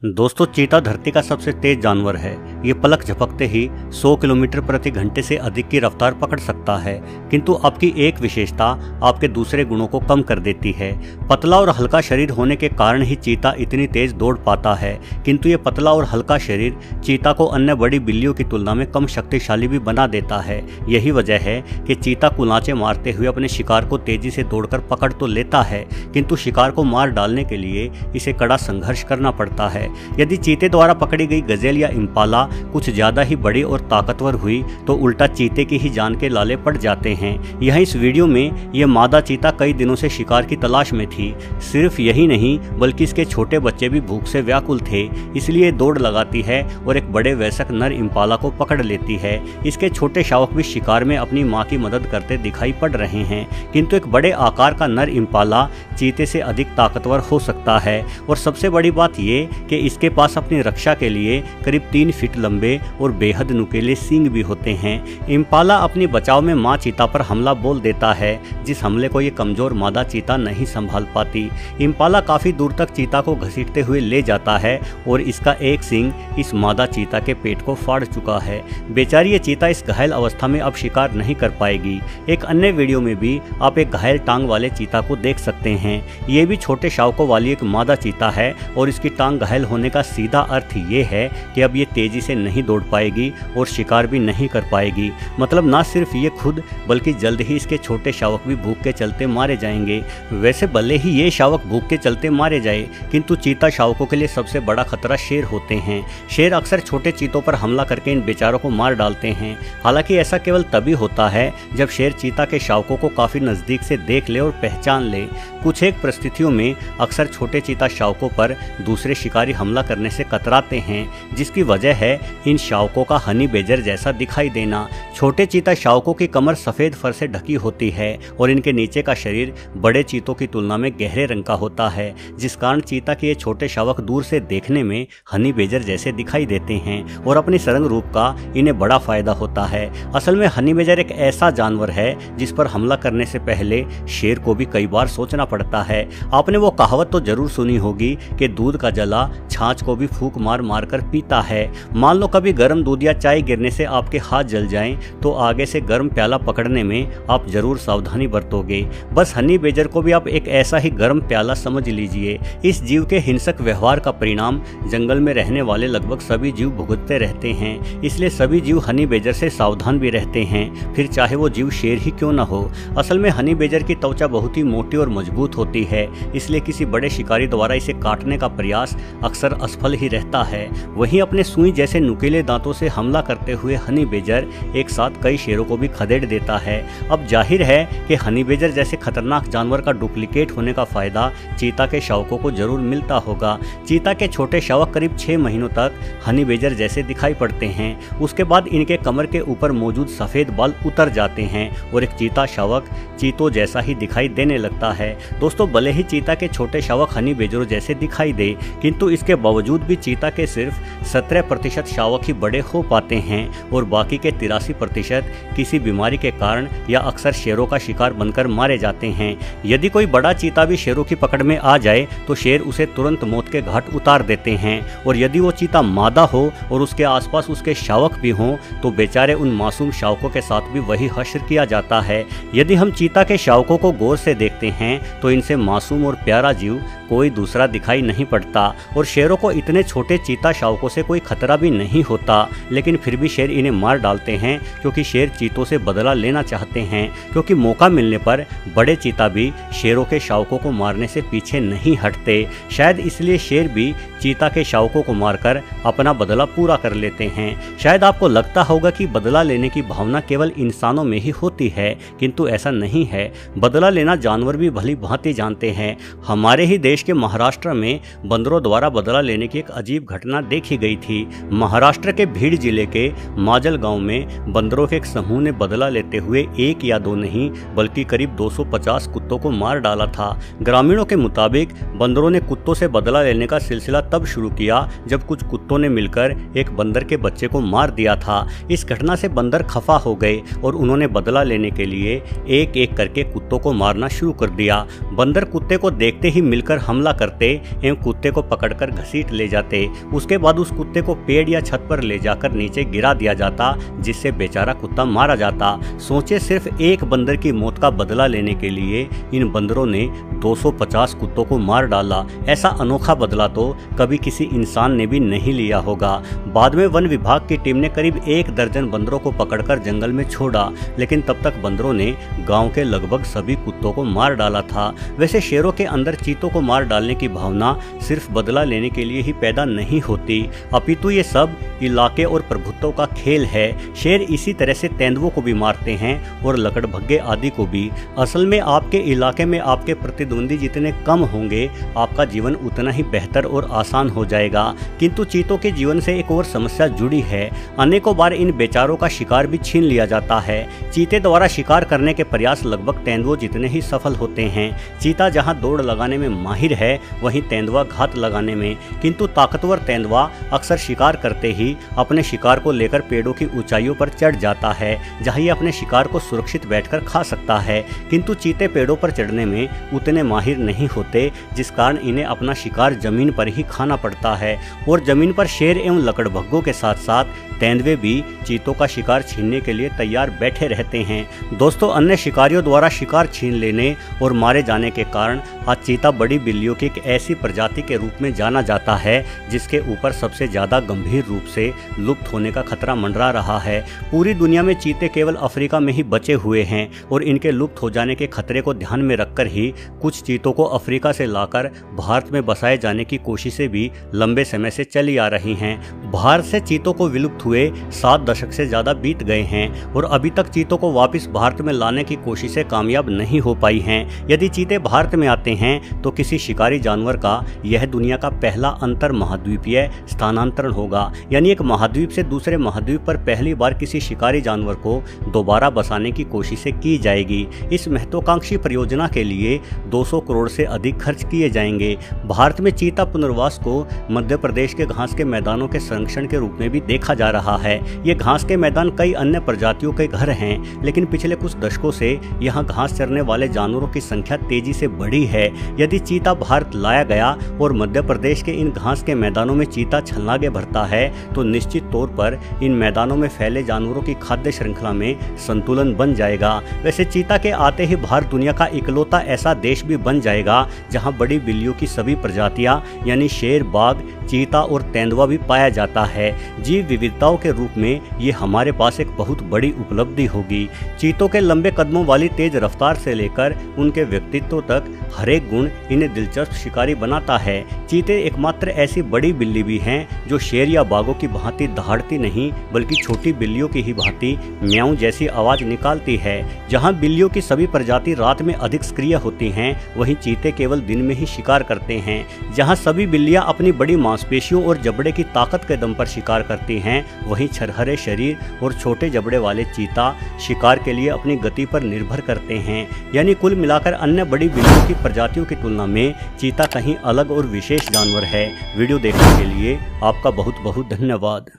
दोस्तों, चीता धरती का सबसे तेज जानवर है। ये पलक झपकते ही 100 किलोमीटर प्रति घंटे से अधिक की रफ्तार पकड़ सकता है, किंतु आपकी एक विशेषता आपके दूसरे गुणों को कम कर देती है। पतला और हल्का शरीर होने के कारण ही चीता इतनी तेज दौड़ पाता है, किंतु ये पतला और हल्का शरीर चीता को अन्य बड़ी बिल्लियों की तुलना में कम शक्तिशाली भी बना देता है। यही वजह है कि चीता कुलांचे मारते हुए अपने शिकार को तेजी से दौड़कर पकड़ तो लेता है, किंतु शिकार को मार डालने के लिए इसे कड़ा संघर्ष करना पड़ता है। यदि चीते द्वारा पकड़ी गई गजेल या इम्पाला कुछ ज्यादा ही बड़ी और ताकतवर हुई तो उल्टा चीते की ही जान के लाले पड़ जाते हैं। यह इस वीडियो में यह मादा चीता कई दिनों से शिकार की तलाश में थी। सिर्फ यही नहीं बल्कि इसके छोटे बच्चे भी भूख से व्याकुल थे, इसलिए दौड़ लगाती है और एक बड़े वयस्क नर इम्पाला को पकड़ लेती है। इसके छोटे शावक भी शिकार में अपनी मां की मदद करते दिखाई पड़ रहे हैं, किंतु एक बड़े आकार का नर इम्पाला चीते से अधिक ताकतवर हो सकता है। और सबसे बड़ी बात यह कि इसके पास अपनी रक्षा के लिए करीब 3 फीट लंबे और बेहद नुकीले सींग भी होते हैं। इम्पाला अपनी बचाव में मां चीता पर हमला बोल देता है, जिस हमले को ये कमजोर मादा चीता नहीं संभाल पाती। इम्पाला काफी दूर तक चीता को घसीटते हुए ले जाता है और इसका एक सींग इस मादा चीता के पेट को फाड़ चुका है। बेचारी ये चीता इस घायल अवस्था में अब शिकार नहीं कर पाएगी। एक अन्य वीडियो में भी आप एक घायल टांग वाले चीता को देख सकते हैं। ये भी छोटे शावकों वाली एक मादा चीता है और इसकी टांग घायल होने का सीधा अर्थ ये है कि अब ये तेजी से नहीं दौड़ पाएगी और शिकार भी नहीं कर पाएगी। मतलब ना सिर्फ ये खुद बल्कि जल्द ही इसके छोटे शावक भी भूख के चलते मारे जाएंगे। वैसे भले ही ये शावक भूख के चलते मारे जाए, किंतु चीता शावकों के लिए सबसे बड़ा खतरा शेर होते हैं। शेर अक्सर छोटे चीतों पर हमला करके इन बेचारों को मार डालते हैं। हालांकि ऐसा केवल तभी होता है जब शेर चीता के शावकों को काफी नजदीक से देख ले और पहचान ले। कुछ एक परिस्थितियों में अक्सर छोटे चीता शावकों पर दूसरे शिकारी हमला करने से कतराते हैं, जिसकी वजह है इन शावकों का हनी बेजर जैसा दिखाई देना। छोटे चीता शावकों की कमर सफेद फर से ढकी होती है और इनके नीचे का शरीर बड़े चीतों की तुलना में गहरे रंग का होता है, जिस कारण चीता के ये छोटे शावक दूर से देखने में हनी बेजर जैसे दिखाई देते हैं और अपनी सरंग रूप का इन्हें बड़ा फायदा होता है। असल में हनी बेजर एक ऐसा जानवर है जिस पर हमला करने से पहले शेर को भी कई बार सोचना पड़ता है। आपने वो कहावत तो जरूर सुनी होगी कि दूध का जला छाछ को भी फूंक मार मार कर पीता है। मान लो कभी गर्म दूध या चाय गिरने से आपके हाथ जल जाएं, तो आगे से गर्म प्याला पकड़ने में आप जरूर सावधानी बरतोगे। बस हनी बेजर को भी आप एक ऐसा ही गर्म प्याला समझ लीजिए। इस जीव के हिंसक व्यवहार का परिणाम जंगल में रहने वाले लगभग सभी जीव भुगतते रहते हैं, इसलिए सभी जीव हनी बेजर से सावधान भी रहते हैं, फिर चाहे वो जीव शेर ही क्यों न हो। असल में हनी बेजर की त्वचा बहुत ही मोटी और मजबूत होती है, इसलिए किसी बड़े शिकारी द्वारा इसे काटने का प्रयास अक्सर असफल ही रहता है। वहीं अपने सुई जैसे नुकीले दांतों से हमला करते हुए हनी बेजर एक साथ कई शेरों को भी खदेड़ देता है। अब जाहिर है कि हनी बेजर जैसे खतरनाक जानवर का डुप्लीकेट होने का फायदा चीता के शावकों को जरूर मिलता होगा। चीता के छोटे शावक करीब 6 महीनों तक हनी बेजर जैसे दिखाई पड़ते हैं। उसके बाद इनके कमर के ऊपर मौजूद सफेद बाल उतर जाते हैं और एक चीता शावक चीतों जैसा ही दिखाई देने लगता है। दोस्तों, भले ही चीता के छोटे शावक हनी बेजरों जैसे दिखाई दे, किंतु इसके बावजूद भी चीता के सिर्फ 17% शावक ही बड़े हो पाते हैं और बाकी के 83% किसी बीमारी के कारण या अक्सर शेरों का शिकार बनकर मारे जाते हैं। यदि कोई बड़ा चीता भी शेरों की पकड़ में आ जाए तो शेर उसे तुरंत मौत के घाट उतार देते हैं, और यदि वो चीता मादा हो और उसके आसपास उसके शावक भी हों तो बेचारे उन मासूम शावकों के साथ भी वही हश्र किया जाता है। यदि हम चीता के शावकों को गौर से देखते हैं तो इनसे मासूम और प्यारा जीव कोई दूसरा दिखाई नहीं पड़ता, और शेरों को इतने छोटे चीता शावकों से कोई खतरा भी नहीं होता, लेकिन फिर भी शेर इन्हें मार डालते हैं क्योंकि शेर चीतों से बदला लेना चाहते हैं। क्योंकि मौका मिलने पर बड़े चीता भी शेरों के शावकों को मारने से पीछे नहीं हटते। शायद इसलिए शेर भी चीता के शावकों को मारकर अपना बदला पूरा कर लेते हैं। शायद आपको लगता होगा कि बदला लेने की भावना केवल इंसानों में ही होती है, किंतु ऐसा नहीं है। बदला लेना जानवर भी भली भांति जानते हैं। हमारे ही देश के महाराष्ट्र में बंदरों द्वारा बदला लेने की एक अजीब घटना देखी गई थी। महाराष्ट्र के भीड़ जिले के माजल गांव में बंदरों के एक समूह ने बदला लेते हुए 1 या 2 नहीं बल्कि करीब 250 कुत्तों को मार डाला था। ग्रामीणों के मुताबिक बंदरों ने कुत्तों से बदला लेने का सिलसिला तब शुरू किया जब कुछ कुत्तों ने मिलकर एक बंदर के बच्चे को मार दिया था। इस घटना से बंदर खफा हो गए और उन्होंने बदला लेने के लिए एक एक करके कुत्तों को मारना शुरू कर दिया। बंदर कुत्ते को देखते ही मिलकर हमला करते एवं कुत्ते को पकड़कर घसीट ले जाते। उसके बाद उस कुत्ते को पेड़ या छत पर ले जाकर नीचे गिरा दिया जाता, जिससे बेचारा कुत्ता मारा जाता। सोचे, सिर्फ एक बंदर की मौत का बदला लेने के लिए इन बंदरों ने 250 कुत्तों को मार डाला। ऐसा अनोखा बदला तो कभी किसी इंसान ने भी नहीं लिया होगा। बाद में वन विभाग की टीम ने करीब 1 दर्जन बंदरों को पकड़कर जंगल में छोड़ा, लेकिन तब तक बंदरों ने गांव के लगभग सभी कुत्तों को मार डाला था। वैसे शेरों के अंदर चीतों को मार डालने की भावना सिर्फ बदला लेने के लिए ही पैदा नहीं होती, अपितु ये सब इलाके और प्रभुत्व का खेल है। शेर इसी तरह से तेंदुओं को भी मारते हैं और लकड़भग्गे आदि को भी। असल में आपके इलाके में आपके प्रतिद्वंदी जितने कम होंगे, आपका जीवन उतना ही बेहतर और आसान हो जाएगा। किंतु चीतों के जीवन से एक और समस्या जुड़ी है। अनेकों बार इन बेचारों का शिकार भी छीन लिया जाता है। चीते द्वारा शिकार करने के प्रयास लगभग तेंदुओं जितने ही सफल होते हैं। चीता जहां दौड़ लगाने में माहिर है, वहीं तेंदुआ घात लगाने में। किंतु ताकतवर तेंदुआ अक्सर शिकार करते ही अपने शिकार को लेकर पेड़ों की ऊंचाइयों पर चढ़ जाता है, जहां ये अपने शिकार को सुरक्षित बैठकर खा सकता है। किंतु चीते पेड़ों पर चढ़ने में उतने माहिर नहीं होते, जिस कारण इन्हें अपना शिकार जमीन पर ही खाना पड़ता है। और जमीन पर शेर एवं लकड़भग्गों के साथ साथ तेंदुए भी चीतों का शिकार छीनने के लिए तैयार बैठे रहते हैं। दोस्तों, अन्य शिकारियों द्वारा शिकार छीन लेने और मारे जाने के कारण आज चीता बड़ी बिल्लियों की एक ऐसी प्रजाति के रूप में जाना जाता है, जिसके ऊपर सबसे ज्यादा गंभीर रूप से लुप्त होने का खतरा मंडरा रहा है। पूरी दुनिया में चीते केवल अफ्रीका में ही बचे हुए हैं और इनके लुप्त हो जाने के खतरे को ध्यान में रखकर ही कुछ चीतों को अफ्रीका से लाकर भारत में बसाए जाने की कोशिशें भी लंबे समय से चली आ रही हैं। भारत से चीतों को विलुप्त हुए 7 दशक से ज्यादा बीत गए हैं और अभी तक चीतों को वापस भारत में लाने की कोशिशें कामयाब नहीं हो पाई हैं। यदि चीते भारत में आते हैं तो किसी शिकारी जानवर का यह दुनिया का पहला अंतर महाद्वीपीय स्थानांतरण होगा, यानी एक महाद्वीप से दूसरे महाद्वीप पर पहली बार किसी शिकारी जानवर को दोबारा बसाने की कोशिशें की जाएगी। इस महत्वाकांक्षी परियोजना के लिए 200 करोड़ से अधिक खर्च किए जाएंगे। भारत में चीता पुनर्वास को मध्य प्रदेश के घास के मैदानों के संरक्षण के रूप में भी देखा जा रहा है। ये घास के मैदान कई अन्य प्रजातियों के घर हैं, लेकिन पिछले कुछ दशकों से यहाँ घास चरने वाले जानवरों की संख्या तेजी से बढ़ी है। यदि चीता भारत लाया गया और मध्य प्रदेश के इन घास के मैदानों में चीता छलांगे भरता है, तो निश्चित तौर पर इन मैदानों में फैले जानवरों की खाद्य श्रृंखला में संतुलन बन जाएगा। वैसे चीता के आते ही भारत दुनिया का इकलौता ऐसा देश भी बन जाएगा जहाँ बड़ी बिल्लियों की सभी प्रजातियाँ यानी शेर, बाघ, चीता और तेंदुआ भी पाया जाता है। जीव विविधताओं के रूप में ये हमारे पास एक बहुत बड़ी उपलब्धि होगी। चीतों के लंबे कदमों वाली तेज रफ्तार से लेकर उनके व्यक्तित्व तक हर एक गुण इन्हें दिलचस्प शिकारी बनाता है। चीते एकमात्र ऐसी बड़ी बिल्ली भी हैं जो शेर या बाघों की भांति दहाड़ती नहीं, बल्कि छोटी बिल्लियों की ही भांति म्याऊं जैसी आवाज निकालती है। जहां बिल्लियों की सभी प्रजाति रात में अधिक सक्रिय होती हैं, वहीं चीते केवल दिन में ही शिकार करते हैं। जहां सभी बिल्लियां अपनी बड़ी मांसपेशियों और जबड़े की ताकत के दम पर शिकार करती हैं, वहीं छरहरे शरीर और छोटे जबड़े वाले चीता शिकार के लिए अपनी गति पर निर्भर करते हैं। यानी कुल मिलाकर अन्य बड़ी बिल्लियों की प्रजातियों की तुलना में चीता कहीं अलग और विशेष जानवर है। वीडियो देखने के लिए आपका बहुत बहुत धन्यवाद।